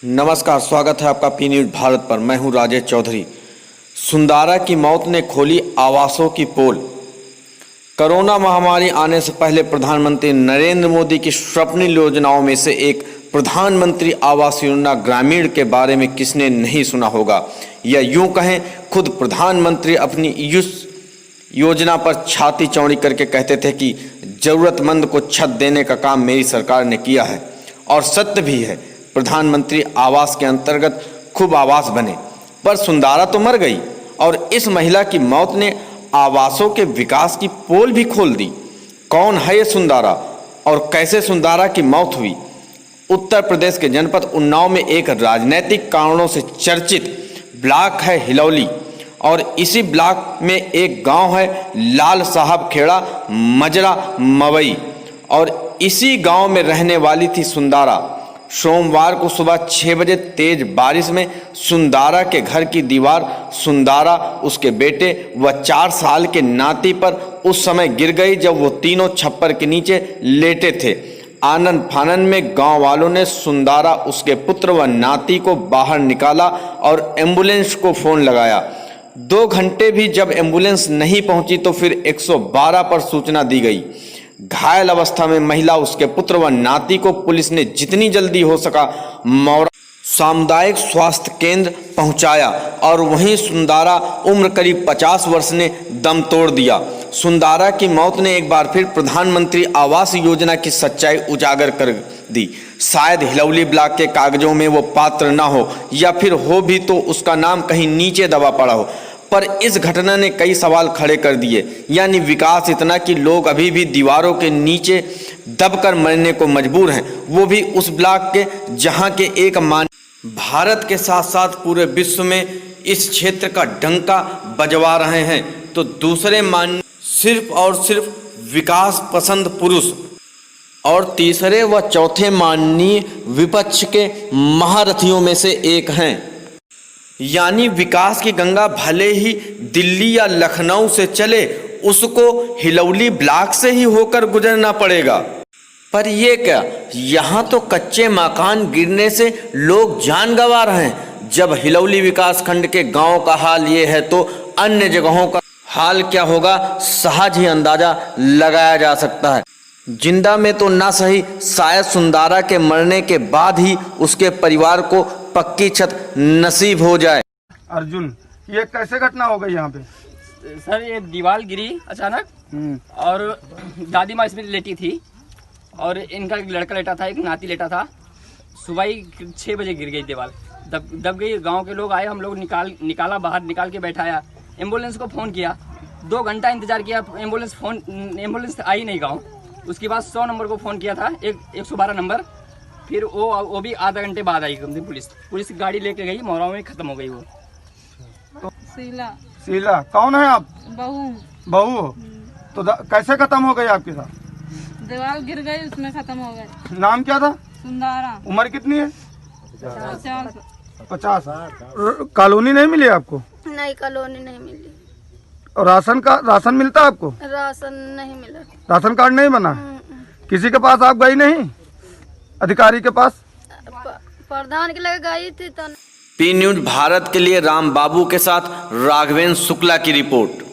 नमस्कार, स्वागत है आपका पी न्यूज भारत पर। मैं हूं राजेश चौधरी। सुंदारा की मौत ने खोली आवासों की पोल। कोरोना महामारी आने से पहले प्रधानमंत्री नरेंद्र मोदी की स्वप्निल योजनाओं में से एक प्रधानमंत्री आवास योजना ग्रामीण के बारे में किसने नहीं सुना होगा, या यूं कहें खुद प्रधानमंत्री अपनी इस योजना पर छाती चौड़ी करके कहते थे कि जरूरतमंद को छत देने का काम मेरी सरकार ने किया है। और सत्य भी है, प्रधानमंत्री आवास के अंतर्गत खूब आवास बने, पर सुंदारा तो मर गई और इस महिला की मौत ने आवासों के विकास की पोल भी खोल दी। कौन है ये सुंदारा और कैसे सुंदारा की मौत हुई? उत्तर प्रदेश के जनपद उन्नाव में एक राजनीतिक कारणों से चर्चित ब्लॉक है हिलौली, और इसी ब्लॉक में एक गांव है लाल साहब खेड़ा मजरा मवई, और इसी गांव में रहने वाली थी सुंदारा। सोमवार को सुबह 6 बजे तेज बारिश में सुंदारा के घर की दीवार सुंदारा, उसके बेटे व 4 साल के नाती पर उस समय गिर गई जब वो तीनों छप्पर के नीचे लेटे थे। आनंद फानन में गांव वालों ने सुंदारा, उसके पुत्र व नाती को बाहर निकाला और एम्बुलेंस को फोन लगाया। 2 घंटे भी जब एम्बुलेंस नहीं पहुंची तो फिर 112 पर सूचना दी गई। घायल अवस्था में महिला, उसके पुत्र व नाती को पुलिस ने जितनी जल्दी हो सका मौरा सामुदायिक स्वास्थ्य केंद्र पहुंचाया, और वहीं सुंदारा उम्र करीब 50 वर्ष ने दम तोड़ दिया। सुंदारा की मौत ने एक बार फिर प्रधानमंत्री आवास योजना की सच्चाई उजागर कर दी। शायद हिलौली ब्लॉक के कागजों में वो पात्र ना हो, या फिर हो भी तो उसका नाम कहीं नीचे दबा पड़ा हो। पर इस घटना ने कई सवाल खड़े कर दिए, यानी विकास इतना कि लोग अभी भी दीवारों के नीचे दबकर मरने को मजबूर हैं, वो भी उस ब्लॉक के जहां के एक मान भारत के साथ साथ पूरे विश्व में इस क्षेत्र का डंका बजवा रहे हैं, तो दूसरे मान सिर्फ और सिर्फ विकास पसंद पुरुष, और तीसरे व चौथे माननीय विपक्ष के महारथियों में से एक हैं। यानी विकास की गंगा भले ही दिल्ली या लखनऊ से चले, उसको हिलौली ब्लॉक से ही होकर गुजरना पड़ेगा। पर ये क्या, यहाँ तो कच्चे मकान गिरने से लोग जान गंवा रहे हैं। जब हिलौली विकास खंड के गांव का हाल ये है, तो अन्य जगहों का हाल क्या होगा सहज ही अंदाजा लगाया जा सकता है। जिंदा में तो ना सही, शायद सुंदारा के मरने के बाद ही उसके परिवार को पक्की छत नसीब हो जाए। अर्जुन, ये कैसे घटना हो गई यहाँ पे? सर, ये दीवार गिरी अचानक और दादी माँ इसमें लेटी थी और इनका एक लड़का लेटा था, एक नाती लेटा था। सुबह ही 6 बजे गिर गई दीवार, दब गई। गांव के लोग आए, हम लोग निकाला, बाहर निकाल के बैठाया, एम्बुलेंस को फ़ोन किया। 2 घंटा इंतजार किया, एम्बुलेंस आई नहीं गाँव। उसके बाद 100 नंबर को फ़ोन किया था, 112 नंबर, फिर वो भी आधा घंटे बाद आई पुलिस गाड़ी लेके गई, मोराव में खत्म हो गई वो। शीला कौन है आप? बहू। तो कैसे खत्म हो गई आपके साथ? दीवार गिर गई, उसमें खत्म हो गई। नाम क्या था? सुंदारा। उम्र कितनी है? 50। कॉलोनी नहीं मिली आपको? नहीं, कॉलोनी नहीं मिली। और राशन मिलता आपको? राशन नहीं मिला। राशन कार्ड नहीं बना? किसी के पास आप गई नहीं? अधिकारी के पास? प्रधान के लगे गई थी तो। पी न्यूज भारत के लिए राम बाबू के साथ राघवेंद्र शुक्ला की रिपोर्ट।